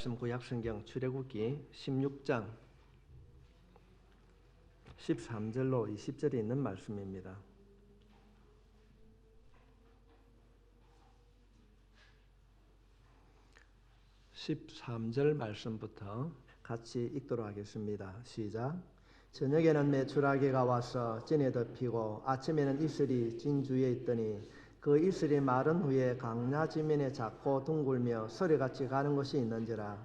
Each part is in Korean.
말씀 구약성경 출애굽기 16장 13절로 20절에 있는 말씀입니다. (13절) 말씀부터 같이 읽도록 하겠습니다. 시작. 저녁에는 메추라기가 와서 진에 덮이고 아침에는 이슬이 진 주위에 있더니 그 이슬이 마른 후에 강야 지면에 작고 둥글며 서리같이 가는 것이 있는지라.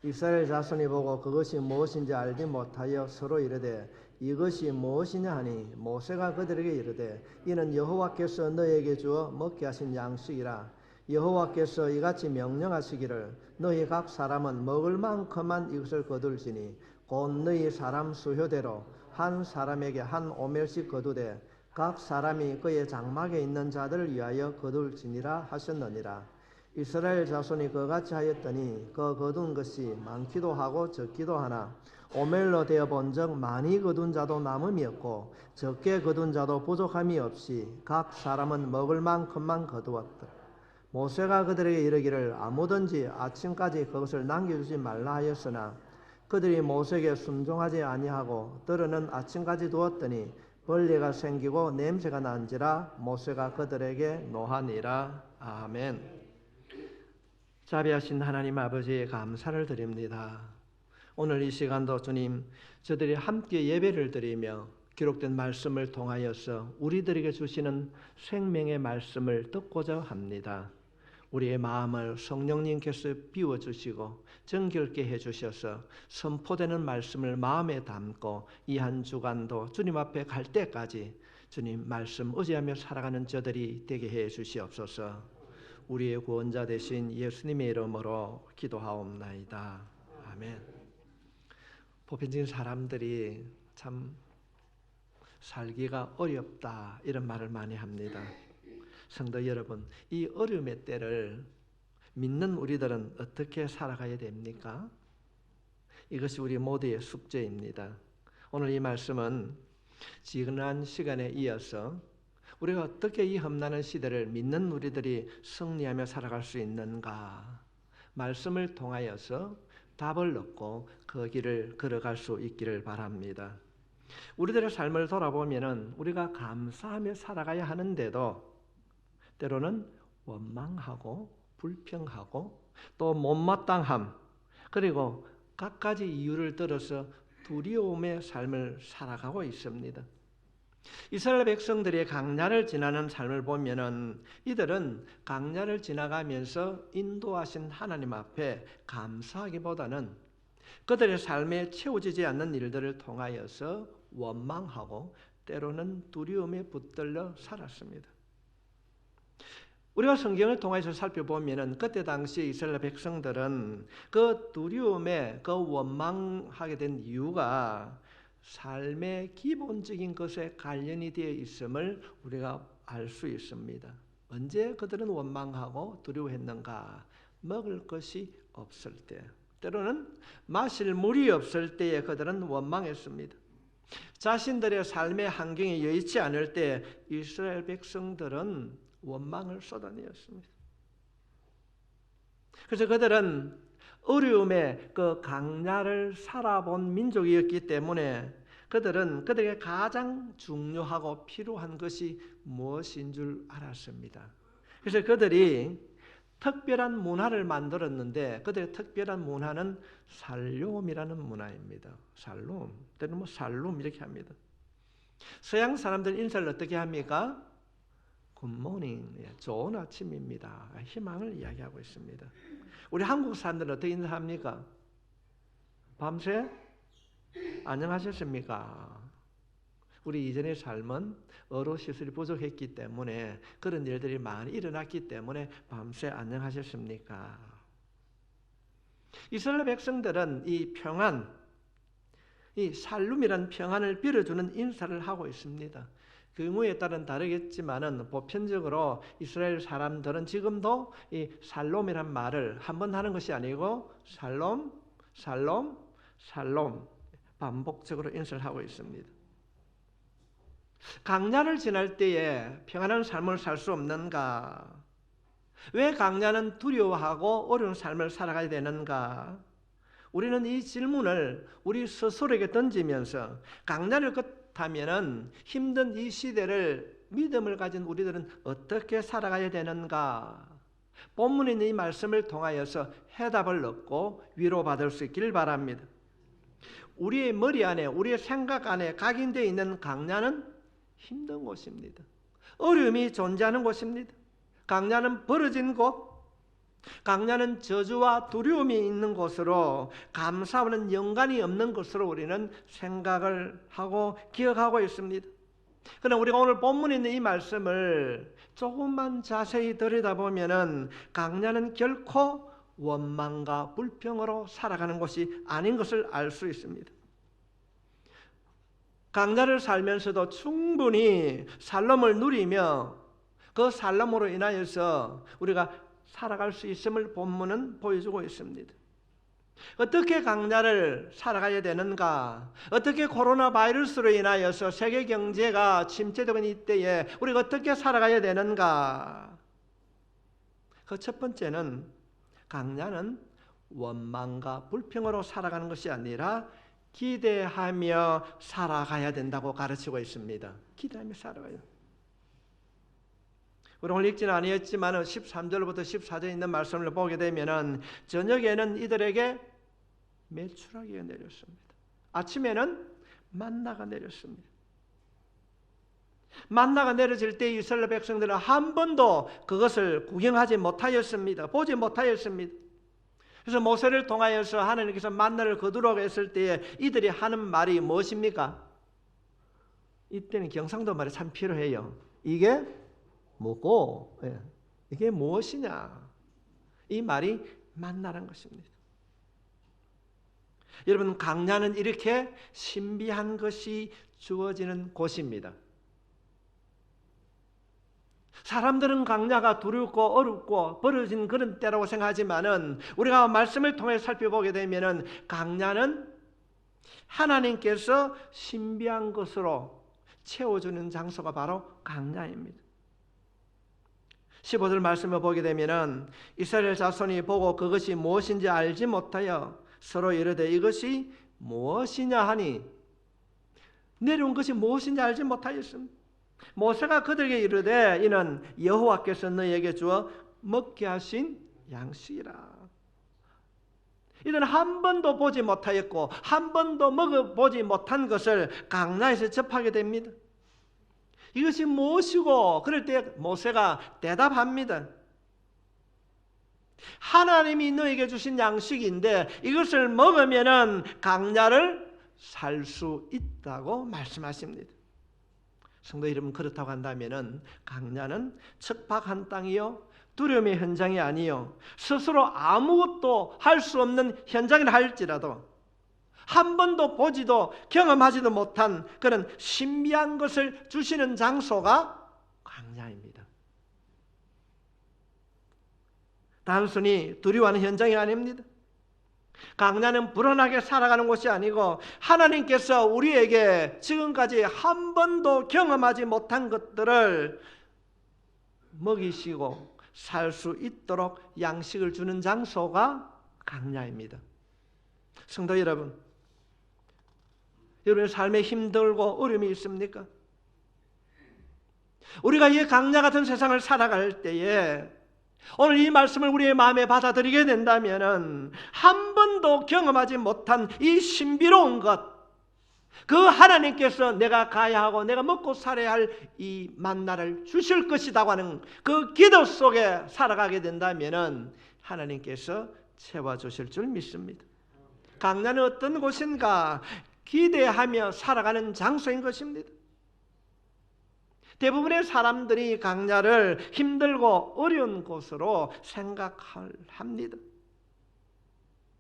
이스라엘 자손이 보고 그것이 무엇인지 알지 못하여 서로 이르되 이것이 무엇이냐 하니 모세가 그들에게 이르되 이는 여호와께서 너에게 주어 먹게 하신 양식이라. 여호와께서 이같이 명령하시기를 너희 각 사람은 먹을 만큼만 이것을 거둘지니 곧 너희 사람 수효대로 한 사람에게 한 오멜씩 거두되 각 사람이 그의 장막에 있는 자들을 위하여 거둘지니라 하셨느니라. 이스라엘 자손이 그같이 하였더니 그 거둔 것이 많기도 하고 적기도 하나 오멜로 되어 본즉 많이 거둔 자도 남음이 없고 적게 거둔 자도 부족함이 없이 각 사람은 먹을 만큼만 거두었다. 모세가 그들에게 이르기를 아무든지 아침까지 그것을 남겨주지 말라 하였으나 그들이 모세에게 순종하지 아니하고 들으는 아침까지 두었더니 벌레가 생기고 냄새가 난지라 모세가 그들에게 노하니라. 아멘. 자비하신 하나님 아버지의 감사를 드립니다. 오늘 이 시간도 주님, 저들이 함께 예배를 드리며 기록된 말씀을 통하여서 우리들에게 주시는 생명의 말씀을 듣고자 합니다. 우리의 마음을 성령님께서 비워주시고 정결케 해주셔서 선포되는 말씀을 마음에 담고 이 한 주간도 주님 앞에 갈 때까지 주님 말씀 의지하며 살아가는 저들이 되게 해 주시옵소서. 우리의 구원자 되신 예수님의 이름으로 기도하옵나이다. 아멘. 보편적인 사람들이 참 살기가 어렵다 이런 말을 많이 합니다. 성도 여러분, 이 어려움의 때를 믿는 우리들은 어떻게 살아가야 됩니까? 이것이 우리 모두의 숙제입니다. 오늘 이 말씀은 지난 시간에 이어서 우리가 어떻게 이 험난한 시대를 믿는 우리들이 승리하며 살아갈 수 있는가, 말씀을 통하여서 답을 얻고 그 길을 걸어갈 수 있기를 바랍니다. 우리들의 삶을 돌아보면 우리가 감사하며 살아가야 하는데도 때로는 원망하고 불평하고 또 못마땅함 그리고 갖가지 이유를 들어서 두려움의 삶을 살아가고 있습니다. 이스라엘 백성들이 강야를 지나는 삶을 보면은 이들은 강야를 지나가면서 인도하신 하나님 앞에 감사하기보다는 그들의 삶에 채워지지 않는 일들을 통하여서 원망하고 때로는 두려움에 붙들려 살았습니다. 우리가 성경을 통해서 살펴보면은 그때 당시 이스라엘 백성들은 그 두려움에 그 원망하게 된 이유가 삶의 기본적인 것에 관련이 되어 있음을 우리가 알 수 있습니다. 언제 그들은 원망하고 두려워했는가? 먹을 것이 없을 때, 때로는 마실 물이 없을 때에 그들은 원망했습니다. 자신들의 삶의 환경이 여의치 않을 때 이스라엘 백성들은 원망을 쏟아내었습니다. 그래서 그들은 어려움의 그 강야를 살아본 민족이었기 때문에 그들은 그들에게 가장 중요하고 필요한 것이 무엇인 줄 알았습니다. 그래서 그들이 특별한 문화를 만들었는데 그들의 특별한 문화는 살롬이라는 문화입니다. 살롬, 때는 살룸 이렇게 합니다. 서양 사람들 인사를 어떻게 합니까? 굿모닝, 좋은 아침입니다. 희망을 이야기하고 있습니다. 우리 한국 사람들은 어떻게 인사합니까? 밤새 안녕하셨습니까? 우리 이전의 삶은 어로 시설이 부족했기 때문에 그런 일들이 많이 일어났기 때문에 밤새 안녕하셨습니까? 이스라엘 백성들은 이 평안, 이 살룸이라는 평안을 빌어주는 인사를 하고 있습니다. 경우에 따른 다르겠지만은 보편적으로 이스라엘 사람들은 지금도 이 살롬이란 말을 한 번 하는 것이 아니고 살롬, 살롬, 살롬 반복적으로 인사를 하고 있습니다. 강야를 지날 때에 평안한 삶을 살 수 없는가? 왜 강야는 두려워하고 어려운 삶을 살아가야 되는가? 우리는 이 질문을 우리 스스로에게 던지면서 강야를 끝하면은 힘든 이 시대를 믿음을 가진 우리들은 어떻게 살아가야 되는가? 본문에 있는 이 말씀을 통하여서 해답을 얻고 위로받을 수 있길 바랍니다. 우리의 머리 안에, 우리의 생각 안에 각인되어 있는 강야는 힘든 곳입니다. 어려움이 존재하는 곳입니다. 강야는 벌어진 곳, 강야는 저주와 두려움이 있는 곳으로 감사와는 연관이 없는 것으로 우리는 생각을 하고 기억하고 있습니다. 그러나 우리가 오늘 본문에 있는 이 말씀을 조금만 자세히 들여다보면 강야는 결코 원망과 불평으로 살아가는 것이 아닌 것을 알 수 있습니다. 강야를 살면서도 충분히 살롬을 누리며 그 살롬으로 인하여서 우리가 살아갈 수 있음을 본문은 보여주고 있습니다. 어떻게 강야를 살아가야 되는가? 어떻게 코로나 바이러스로 인하여서 세계 경제가 침체되는 이때에 우리가 어떻게 살아가야 되는가? 그 첫 번째는 강야는 원망과 불평으로 살아가는 것이 아니라 기대하며 살아가야 된다고 가르치고 있습니다. 기대하며 살아가요. 우리 오늘 읽지는 아니었지만 13절부터 14절에 있는 말씀을 보게 되면 저녁에는 이들에게 메추라기가 내렸습니다. 아침에는 만나가 내렸습니다. 만나가 내려질 때 이스라엘 백성들은 한 번도 그것을 구경하지 못하였습니다. 보지 못하였습니다. 그래서 모세를 통하여서 하나님께서 만나를 거두라고 했을 때에 이들이 하는 말이 무엇입니까? 이때는 경상도 말이 참 필요해요. 이게 뭐고? 이게 무엇이냐? 이 말이 만나란 것입니다. 여러분, 강야는 이렇게 신비한 것이 주어지는 곳입니다. 사람들은 강야가 두렵고 어렵고 벌어진 그런 때라고 생각하지만은 우리가 말씀을 통해 살펴보게 되면은 강야는 하나님께서 신비한 것으로 채워주는 장소가 바로 강야입니다. 15절 말씀을 보게 되면은 이스라엘 자손이 보고 그것이 무엇인지 알지 못하여 서로 이르되 이것이 무엇이냐 하니 내려온 것이 무엇인지 알지 못하였습니다. 모세가 그들에게 이르되 이는 여호와께서 너희에게 주어 먹게 하신 양식이라. 이들은 한 번도 보지 못하였고 한 번도 먹어보지 못한 것을 강야에서 접하게 됩니다. 이것이 무엇이고? 그럴 때 모세가 대답합니다. 하나님이 너에게 주신 양식인데 이것을 먹으면은 강야를 살 수 있다고 말씀하십니다. 성도 여러분, 그렇다고 한다면은 강야는 척박한 땅이요 두려움의 현장이 아니요 스스로 아무것도 할 수 없는 현장이라 할지라도 한 번도 보지도 경험하지도 못한 그런 신비한 것을 주시는 장소가 강야입니다. 단순히 두려워하는 현장이 아닙니다. 강야는 불안하게 살아가는 곳이 아니고 하나님께서 우리에게 지금까지 한 번도 경험하지 못한 것들을 먹이시고 살 수 있도록 양식을 주는 장소가 강야입니다. 성도 여러분, 여러분의 삶에 힘들고 어려움이 있습니까? 우리가 이 강야 같은 세상을 살아갈 때에 오늘 이 말씀을 우리의 마음에 받아들이게 된다면 한 번도 경험하지 못한 이 신비로운 것, 그 하나님께서 내가 가야 하고 내가 먹고 살아야 할 이 만나를 주실 것이라고 하는 그 기도 속에 살아가게 된다면 하나님께서 채워주실 줄 믿습니다. 강야는 어떤 곳인가? 기대하며 살아가는 장소인 것입니다. 대부분의 사람들이 강야를 힘들고 어려운 곳으로 생각합니다.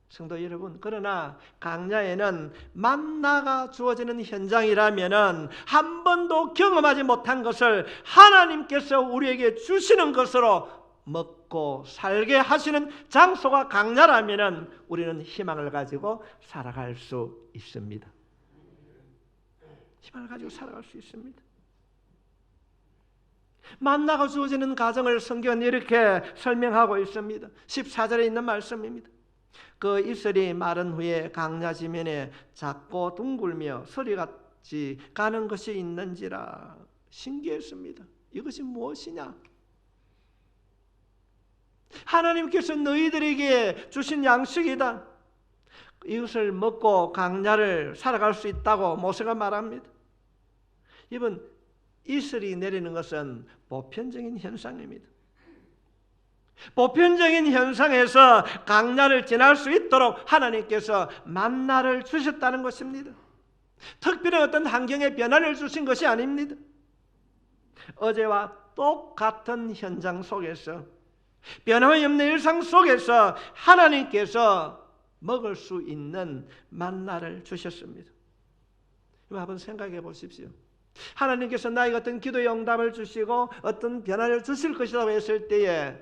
성도 여러분, 그러나 강야에는 만나가 주어지는 현장이라면은 한 번도 경험하지 못한 것을 하나님께서 우리에게 주시는 것으로 먹고 살게 하시는 장소가 강야라면은 우리는 희망을 가지고 살아갈 수 있습니다. 희망을 가지고 살아갈 수 있습니다. 만나가 주어지는 가정을 성경은 이렇게 설명하고 있습니다. 14절에 있는 말씀입니다. 그 이슬이 마른 후에 강야 지면에 작고 둥글며 서리같이 가는 것이 있는지라. 신기했습니다. 이것이 무엇이냐? 하나님께서 너희들에게 주신 양식이다. 이것을 먹고 강야를 살아갈 수 있다고 모세가 말합니다. 이번 이슬이 내리는 것은 보편적인 현상입니다. 보편적인 현상에서 강야를 지날 수 있도록 하나님께서 만나를 주셨다는 것입니다. 특별히 어떤 환경의 변화를 주신 것이 아닙니다. 어제와 똑같은 현장 속에서, 변함이 없는 일상 속에서 하나님께서 먹을 수 있는 만나를 주셨습니다. 한번 생각해 보십시오. 하나님께서 나에게 어떤 기도의 응답을 주시고 어떤 변화를 주실 것이라고 했을 때에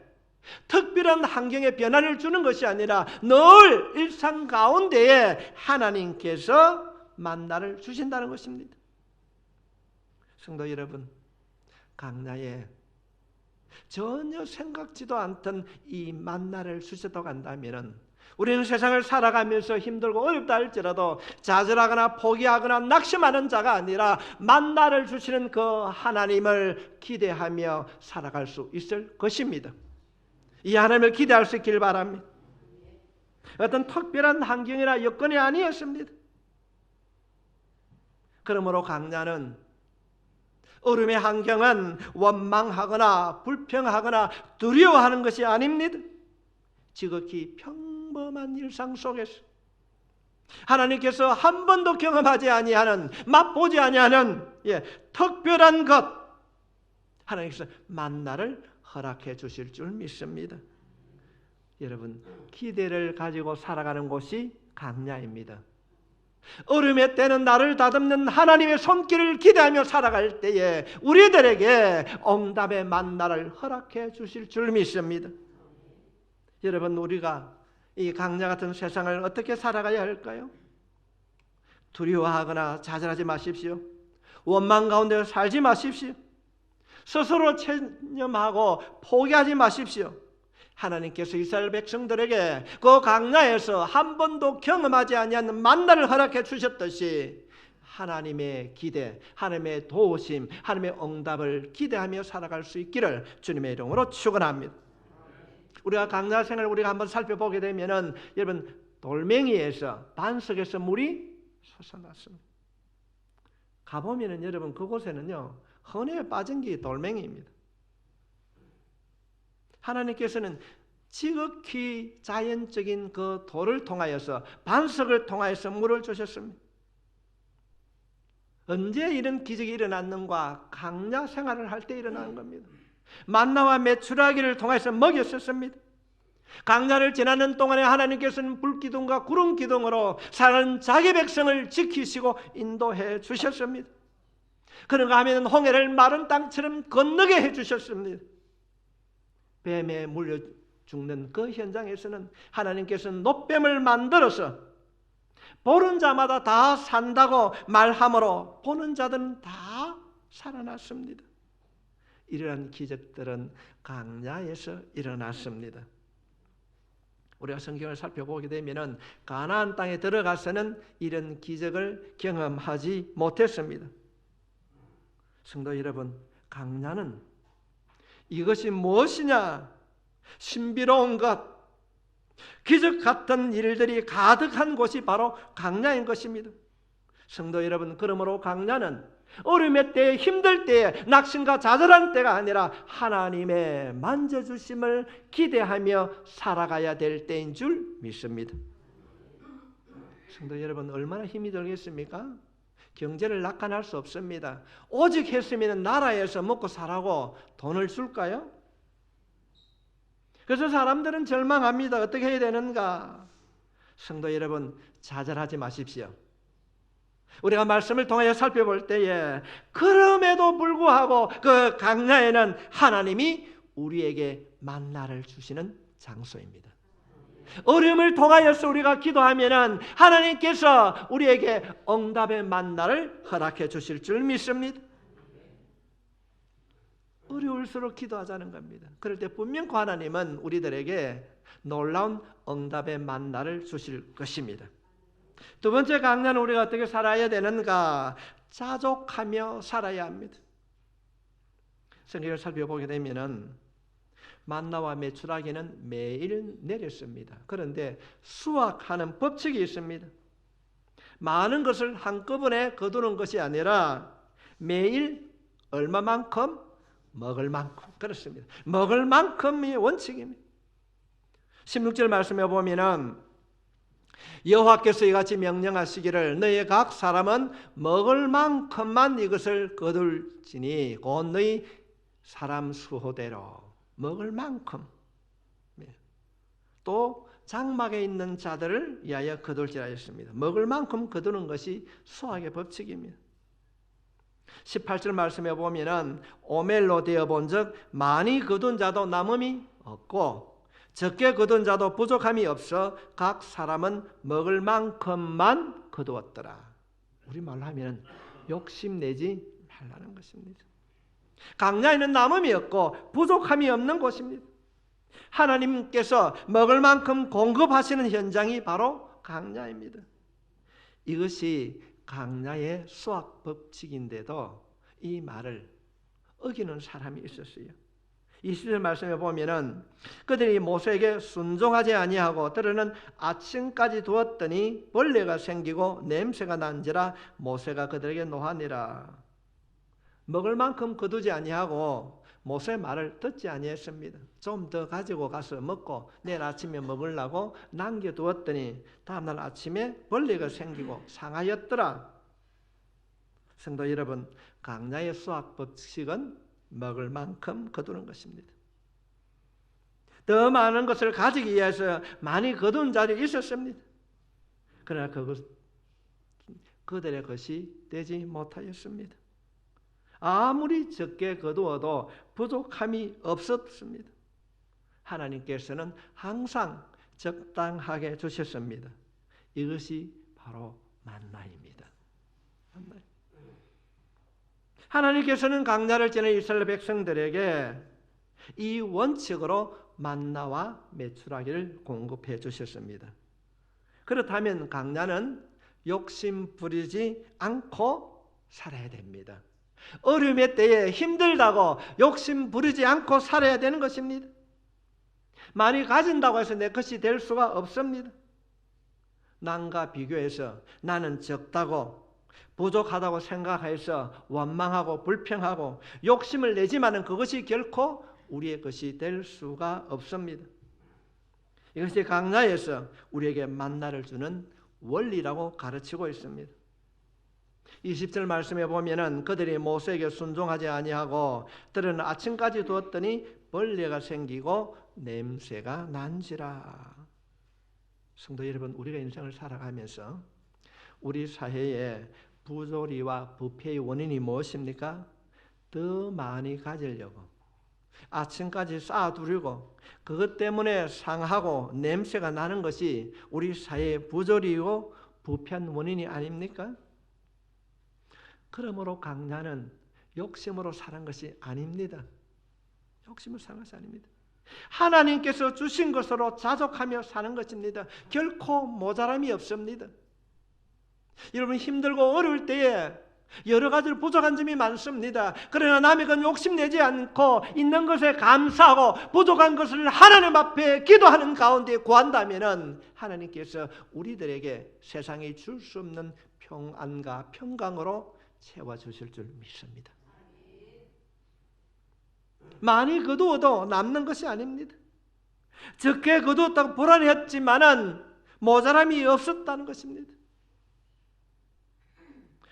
특별한 환경의 변화를 주는 것이 아니라 늘 일상 가운데에 하나님께서 만나를 주신다는 것입니다. 성도 여러분, 강야에 전혀 생각지도 않던 이 만나를 주셨다고 한다면 우리는 세상을 살아가면서 힘들고 어렵다 할지라도 좌절하거나 포기하거나 낙심하는 자가 아니라 만나를 주시는 그 하나님을 기대하며 살아갈 수 있을 것입니다. 이 하나님을 기대할 수 있길 바랍니다. 어떤 특별한 환경이나 여건이 아니었습니다. 그러므로 강야는, 얼음의 환경은 원망하거나 불평하거나 두려워하는 것이 아닙니다. 지극히 평범한 일상 속에서 하나님께서 한 번도 경험하지 아니하는, 맛보지 아니하는 특별한 것, 하나님께서 만나를 허락해 주실 줄 믿습니다. 여러분, 기대를 가지고 살아가는 곳이 강야입니다. 얼음의 때는 나를 다듬는 하나님의 손길을 기대하며 살아갈 때에 우리들에게 응답의 만나를 허락해 주실 줄 믿습니다. 여러분, 우리가 이 강야 같은 세상을 어떻게 살아가야 할까요? 두려워하거나 좌절하지 마십시오. 원망 가운데 살지 마십시오. 스스로 체념하고 포기하지 마십시오. 하나님께서 이스라엘 백성들에게 그 강야에서 한 번도 경험하지 아니한 만나를 허락해 주셨듯이 하나님의 기대, 하나님의 도우심, 하나님의 응답을 기대하며 살아갈 수 있기를 주님의 이름으로 축원합니다. 우리가 강야 생활을 우리가 한번 살펴보게 되면은 여러분, 돌멩이에서, 반석에서 물이 솟아났습니다. 가보면은 여러분, 그곳에는요 헌에 빠진 게 돌멩이입니다. 하나님께서는 지극히 자연적인 그 돌을 통하여서, 반석을 통하여서 물을 주셨습니다. 언제 이런 기적이 일어났는가? 강야 생활을 할 때 일어나는 겁니다. 만나와 메추라기를 통해서 먹였었습니다. 강야를 지나는 동안에 하나님께서는 불기둥과 구름기둥으로 사는 자기 백성을 지키시고 인도해 주셨습니다. 그런가 하면 홍해를 마른 땅처럼 건너게 해 주셨습니다. 뱀에 물려 죽는 그 현장에서는 하나님께서는 놋뱀을 만들어서 보는 자마다 다 산다고 말함으로 보는 자들은 다 살아났습니다. 이러한 기적들은 강야에서 일어났습니다. 우리가 성경을 살펴보게 되면 가나안 땅에 들어가서는 이런 기적을 경험하지 못했습니다. 성도 여러분, 강야는 이것이 무엇이냐? 신비로운 것, 기적 같은 일들이 가득한 곳이 바로 강야인 것입니다. 성도 여러분, 그러므로 강야는 어려움의 때에, 힘들 때에, 낙심과 좌절한 때가 아니라 하나님의 만져주심을 기대하며 살아가야 될 때인 줄 믿습니다. 성도 여러분, 얼마나 힘이 들겠습니까? 경제를 낙관할 수 없습니다. 오직 했으면 나라에서 먹고 살라고 돈을 줄까요? 그래서 사람들은 절망합니다. 어떻게 해야 되는가? 성도 여러분, 좌절하지 마십시오. 우리가 말씀을 통하여 살펴볼 때에 그럼에도 불구하고 그 강야에는 하나님이 우리에게 만나를 주시는 장소입니다. 어려움을 통하여서 우리가 기도하면은 하나님께서 우리에게 응답의 만나를 허락해 주실 줄 믿습니다. 어려울수록 기도하자는 겁니다. 그럴 때 분명히 하나님은 우리들에게 놀라운 응답의 만나를 주실 것입니다. 두 번째 강단은 우리가 어떻게 살아야 되는가? 자족하며 살아야 합니다. 성경을 살펴보게 되면은 만나와 메추라기는 매일 내렸습니다. 그런데 수확하는 법칙이 있습니다. 많은 것을 한꺼번에 거두는 것이 아니라 매일 얼마만큼? 먹을 만큼. 그렇습니다. 먹을 만큼이 원칙입니다. 16절 말씀에 보면은 여호와께서 이같이 명령하시기를 너희 각 사람은 먹을 만큼만 이것을 거둘지니 곧 너희 사람 수호대로 먹을 만큼. 또 장막에 있는 자들을 위하여 거둘지라 했습니다. 먹을 만큼 거두는 것이 수학의 법칙입니다. 18절 말씀에 보면은 오멜로 되어 본즉 많이 거둔 자도 남음이 없고 적게 거둔 자도 부족함이 없어 각 사람은 먹을 만큼만 거두었더라. 우리말로 하면 욕심내지 말라는 것입니다. 강야에는 남음이 없고 부족함이 없는 곳입니다. 하나님께서 먹을 만큼 공급하시는 현장이 바로 강야입니다. 이것이 강야의 수학 법칙인데도 이 말을 어기는 사람이 있었어요. 20절 말씀에 보면은 그들이 모세에게 순종하지 아니하고 때로는 아침까지 두었더니 벌레가 생기고 냄새가 난지라 모세가 그들에게 노하니라. 먹을 만큼 거두지 아니하고 모세의 말을 듣지 아니했습니다. 좀 더 가지고 가서 먹고 내일 아침에 먹으려고 남겨두었더니 다음날 아침에 벌레가 생기고 상하였더라. 성도 여러분, 강야의 수학 법칙은 먹을 만큼 거두는 것입니다. 더 많은 것을 가지기 위해서 많이 거둔 자들이 있었습니다. 그러나 그들의 것이 되지 못하였습니다. 아무리 적게 거두어도 부족함이 없었습니다. 하나님께서는 항상 적당하게 주셨습니다. 이것이 바로 만나입니다. 하나님께서는 강야를 지낸 이스라엘 백성들에게 이 원칙으로 만나와 메추라기를 공급해 주셨습니다. 그렇다면 강야는 욕심 부리지 않고 살아야 됩니다. 어려움의 때에 힘들다고 욕심 부리지 않고 살아야 되는 것입니다. 많이 가진다고 해서 내 것이 될 수가 없습니다. 남과 비교해서 나는 적다고 부족하다고 생각해서 원망하고 불평하고 욕심을 내지만은 그것이 결코 우리의 것이 될 수가 없습니다. 이것이 강야에서 우리에게 만나를 주는 원리라고 가르치고 있습니다. 20절 말씀에 보면은 그들이 모세에게 순종하지 아니하고 때로는 아침까지 두었더니 벌레가 생기고 냄새가 난지라. 성도 여러분, 우리가 인생을 살아가면서 우리 사회에 부조리와 부패의 원인이 무엇입니까? 더 많이 가지려고 아침까지 쌓아두려고 그것 때문에 상하고 냄새가 나는 것이 우리 사회의 부조리이고 부패한 원인이 아닙니까? 그러므로 강야는 욕심으로 사는 것이 아닙니다. 욕심으로 사는 것이 아닙니다. 하나님께서 주신 것으로 자족하며 사는 것입니다. 결코 모자람이 없습니다. 여러분, 힘들고 어려울 때에 여러 가지로 부족한 점이 많습니다. 그러나 남의 건 욕심내지 않고 있는 것에 감사하고 부족한 것을 하나님 앞에 기도하는 가운데 구한다면 하나님께서 우리들에게 세상이 줄 수 없는 평안과 평강으로 채워주실 줄 믿습니다. 많이 거두어도 남는 것이 아닙니다. 적게 거두었다고 불안했지만은 모자람이 없었다는 것입니다.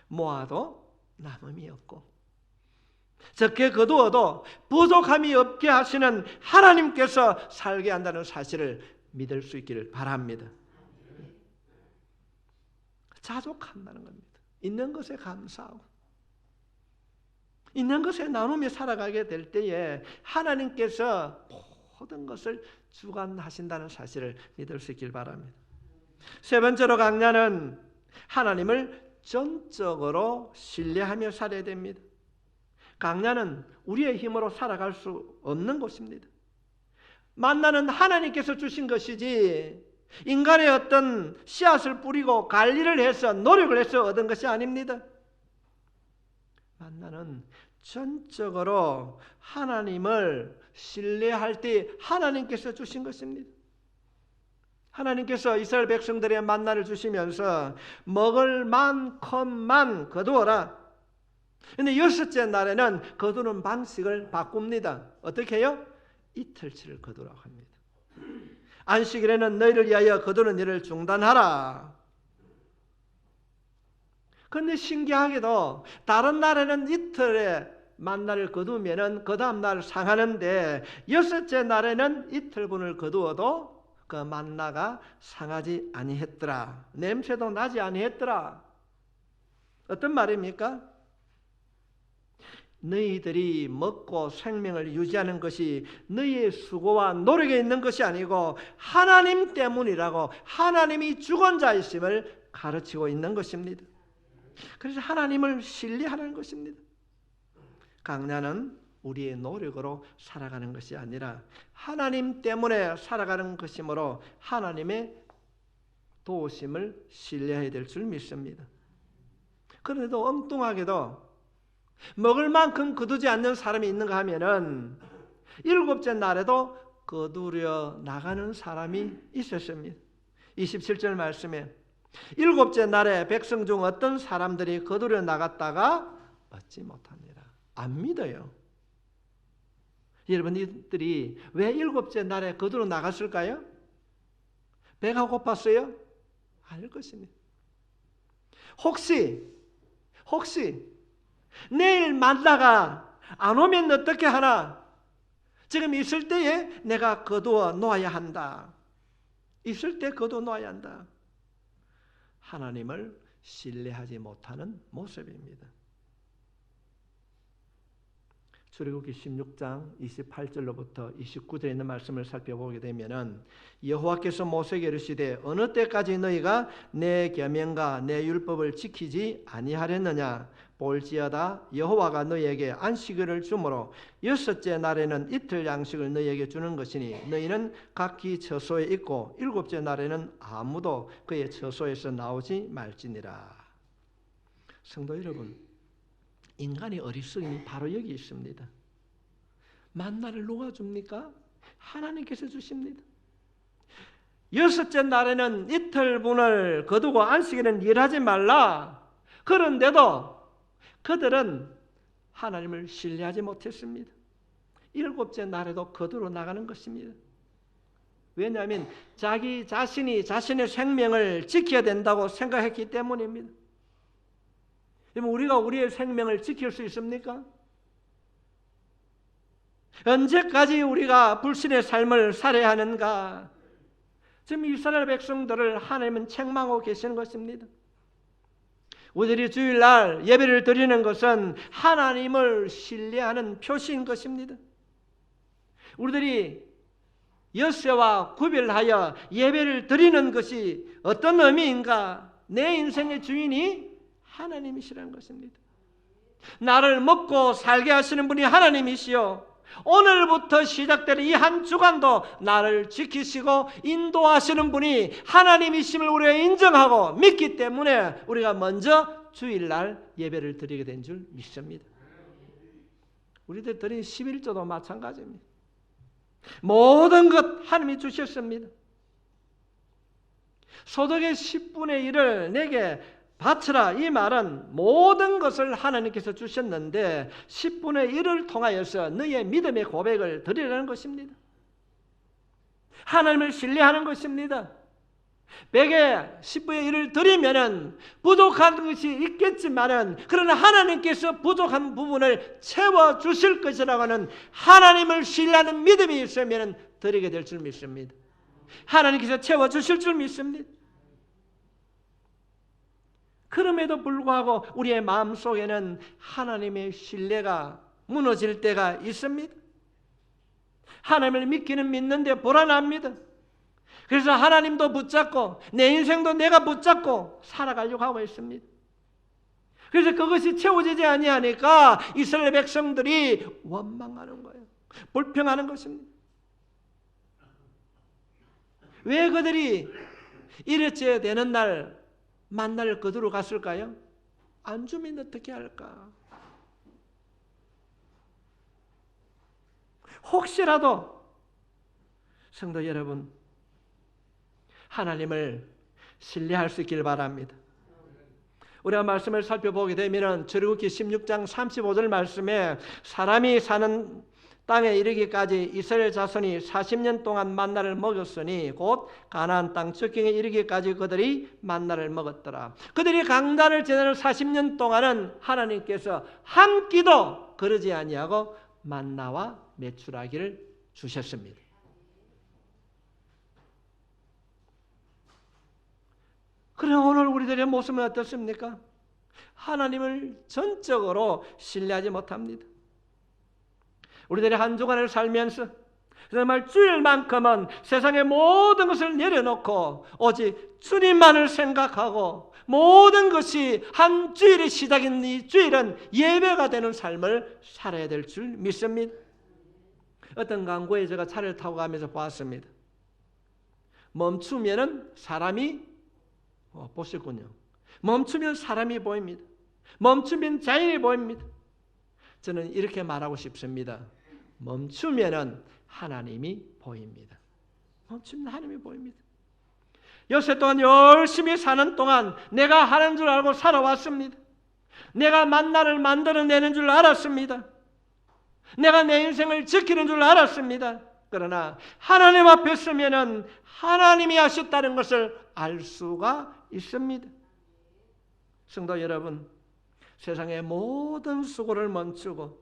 모아도 남음이 없고 적게 거두어도 부족함이 없게 하시는 하나님께서 살게 한다는 사실을 믿을 수 있기를 바랍니다. 자족한다는 겁니다. 있는 것에 감사하고 있는 것에 나누며 살아가게 될 때에 하나님께서 모든 것을 주관하신다는 사실을 믿을 수 있길 바랍니다. 세 번째로 강야는 하나님을 전적으로 신뢰하며 살아야 됩니다. 강야는 우리의 힘으로 살아갈 수 없는 것입니다. 만나는 하나님께서 주신 것이지 인간의 어떤 씨앗을 뿌리고 관리를 해서 노력을 해서 얻은 것이 아닙니다. 만나는 전적으로 하나님을 신뢰할 때 하나님께서 주신 것입니다. 하나님께서 이스라엘 백성들의 만나를 주시면서 먹을 만큼만 거두어라. 그런데 여섯째 날에는 거두는 방식을 바꿉니다. 어떻게 해요? 이틀치를 거두라고 합니다. 안식일에는 너희를 위하여 거두는 일을 중단하라. 그런데 신기하게도 다른 날에는 이틀에 만나를 거두면은 그 다음 날 상하는데 여섯째 날에는 이틀분을 거두어도 그 만나가 상하지 아니했더라. 냄새도 나지 아니했더라. 어떤 말입니까? 너희들이 먹고 생명을 유지하는 것이 너희의 수고와 노력에 있는 것이 아니고 하나님 때문이라고 하나님이 주권자이심을 가르치고 있는 것입니다. 그래서 하나님을 신뢰하는 것입니다. 강야는 우리의 노력으로 살아가는 것이 아니라 하나님 때문에 살아가는 것이므로 하나님의 도우심을 신뢰해야 될 줄 믿습니다. 그런데도 엉뚱하게도 먹을 만큼 거두지 않는 사람이 있는가 하면은 일곱째 날에도 거두려 나가는 사람이 있었습니다. 27절 말씀에 일곱째 날에 백성 중 어떤 사람들이 거두려 나갔다가 얻지 못합니다. 안 믿어요. 여러분들이 왜 일곱째 날에 거두러 나갔을까요? 배가 고팠어요? 아닐 것입니다. 혹시 내일 만나가 안 오면 어떻게 하나? 지금 있을 때에 내가 거두어 놓아야 한다. 있을 때 거두어 놓아야 한다. 하나님을 신뢰하지 못하는 모습입니다. 출애굽기 16장 28절로부터 29절에 있는 말씀을 살펴보게 되면은 여호와께서 모세에게 이르시되 어느 때까지 너희가 내 계명과 내 율법을 지키지 아니하렸느냐? 볼지어다 여호와가 너희에게 안식일을 주므로 여섯째 날에는 이틀 양식을 너희에게 주는 것이니 너희는 각기 처소에 있고 일곱째 날에는 아무도 그의 처소에서 나오지 말지니라. 성도 여러분, 인간의 어리석음이 바로 여기 있습니다. 만나를 누가 줍니까? 하나님께서 주십니다. 여섯째 날에는 이틀분을 거두고 안식일은 일하지 말라. 그런데도 그들은 하나님을 신뢰하지 못했습니다. 일곱째 날에도 거두러 나가는 것입니다. 왜냐하면 자기 자신이 자신의 생명을 지켜야 된다고 생각했기 때문입니다. 우리가 우리의 생명을 지킬 수 있습니까? 언제까지 우리가 불신의 삶을 살아야 하는가? 지금 이스라엘 백성들을 하나님은 책망하고 계시는 것입니다. 우리들이 주일날 예배를 드리는 것은 하나님을 신뢰하는 표시인 것입니다. 우리들이 엿새와 구별하여 예배를 드리는 것이 어떤 의미인가? 내 인생의 주인이 하나님이시라는 것입니다. 나를 먹고 살게 하시는 분이 하나님이시요 오늘부터 시작되는 이 한 주간도 나를 지키시고 인도하시는 분이 하나님이심을 우리가 인정하고 믿기 때문에 우리가 먼저 주일날 예배를 드리게 된 줄 믿습니다. 우리들 드린 11조도 마찬가지입니다. 모든 것 하나님이 주셨습니다. 소득의 10분의 1을 내게 바치라. 이 말은 모든 것을 하나님께서 주셨는데 10분의 1을 통하여서 너의 믿음의 고백을 드리라는 것입니다. 하나님을 신뢰하는 것입니다. 100에 10분의 1을 드리면은 부족한 것이 있겠지만은 그러나 하나님께서 부족한 부분을 채워 주실 것이라고 하는 하나님을 신뢰하는 믿음이 있으면 드리게 될 줄 믿습니다. 하나님께서 채워 주실 줄 믿습니다. 그럼에도 불구하고 우리의 마음속에는 하나님의 신뢰가 무너질 때가 있습니다. 하나님을 믿기는 믿는데 불안합니다. 그래서 하나님도 붙잡고 내 인생도 내가 붙잡고 살아가려고 하고 있습니다. 그래서 그것이 채워지지 아니하니까 이스라엘 백성들이 원망하는 거예요. 불평하는 것입니다. 왜 그들이 이랬어야 되는 날 만나를 거두러 갔을까요? 안 주면 어떻게 할까? 혹시라도 성도 여러분, 하나님을 신뢰할 수 있길 바랍니다. 우리가 말씀을 살펴보게 되면 출애굽기 16장 35절 말씀에 사람이 사는 땅에 이르기까지 이스라엘 자손이 40년 동안 만나를 먹었으니 곧 가나안 땅 적경에 이르기까지 그들이 만나를 먹었더라. 그들이 강단을 지나는 40년 동안은 하나님께서 한 끼도 거르지 아니하고 만나와 메추라기를 주셨습니다. 그러나 오늘 우리들의 모습은 어떻습니까? 하나님을 전적으로 신뢰하지 못합니다. 우리들의 한 주간을 살면서 정말 주일만큼은 세상의 모든 것을 내려놓고 오직 주님만을 생각하고 모든 것이 한 주일의 시작인 이 주일은 예배가 되는 삶을 살아야 될 줄 믿습니다. 어떤 광고에 제가 차를 타고 가면서 봤습니다. 멈추면은 사람이 보셨군요. 멈추면 사람이 보입니다. 멈추면 자연이 보입니다. 저는 이렇게 말하고 싶습니다. 멈추면은 하나님이 보입니다. 멈추면 하나님이 보입니다. 여세 동안 열심히 사는 동안 내가 하는 줄 알고 살아왔습니다. 내가 만나를 만들어내는 줄 알았습니다. 내가 내 인생을 지키는 줄 알았습니다. 그러나 하나님 앞에 서면은 하나님이 하셨다는 것을 알 수가 있습니다. 성도 여러분, 세상의 모든 수고를 멈추고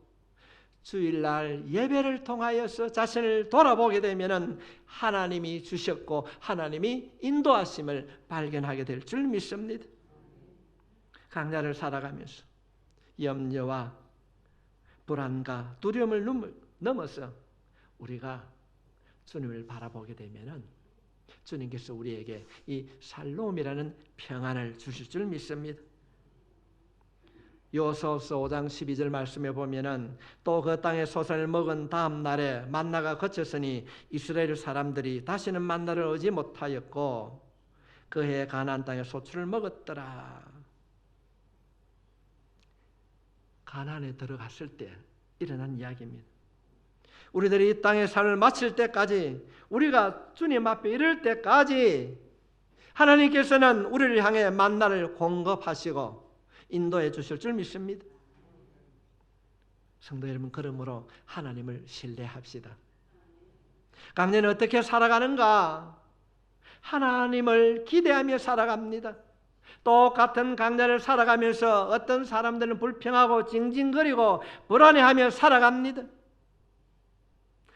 주일날 예배를 통하여서 자신을 돌아보게 되면은 하나님이 주셨고 하나님이 인도하심을 발견하게 될 줄 믿습니다. 강야를 살아가면서 염려와 불안과 두려움을 넘어서 우리가 주님을 바라보게 되면은 주님께서 우리에게 이 살롬이라는 평안을 주실 줄 믿습니다. 요소서 5장 12절 말씀에 보면은 또 그 땅의 소산을 먹은 다음 날에 만나가 그쳤으니 이스라엘 사람들이 다시는 만나를 얻지 못하였고 그해 가나안 땅의 소출을 먹었더라. 가나안에 들어갔을 때 일어난 이야기입니다. 우리들이 이 땅의 삶을 마칠 때까지, 우리가 주님 앞에 이를 때까지 하나님께서는 우리를 향해 만나를 공급하시고 인도해 주실 줄 믿습니다. 성도 여러분, 그러므로 하나님을 신뢰합시다. 강년은 어떻게 살아가는가? 하나님을 기대하며 살아갑니다. 똑같은 강야를 살아가면서 어떤 사람들은 불평하고 징징거리고 불안해하며 살아갑니다.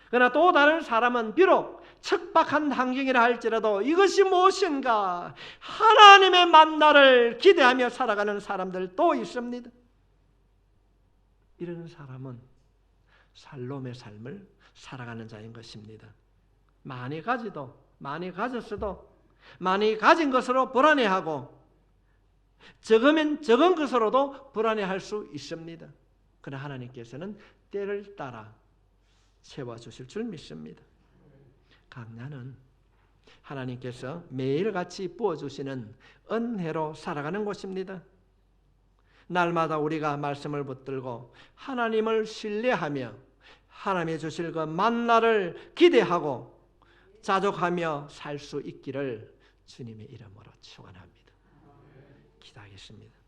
그러나 또 다른 사람은 비록 척박한 환경이라 할지라도 이것이 무엇인가 하나님의 만나를 기대하며 살아가는 사람들도 있습니다. 이런 사람은 살롬의 삶을 살아가는 자인 것입니다. 많이 가졌어도 많이 가진 것으로 불안해하고 적으면 적은 것으로도 불안해할 수 있습니다. 그러나 하나님께서는 때를 따라 채워주실 줄 믿습니다. 강야는 하나님께서 매일같이 부어주시는 은혜로 살아가는 곳입니다. 날마다 우리가 말씀을 붙들고 하나님을 신뢰하며 하나님이 주실 그 만나를 기대하고 자족하며 살 수 있기를 주님의 이름으로 축원합니다. 기도하겠습니다.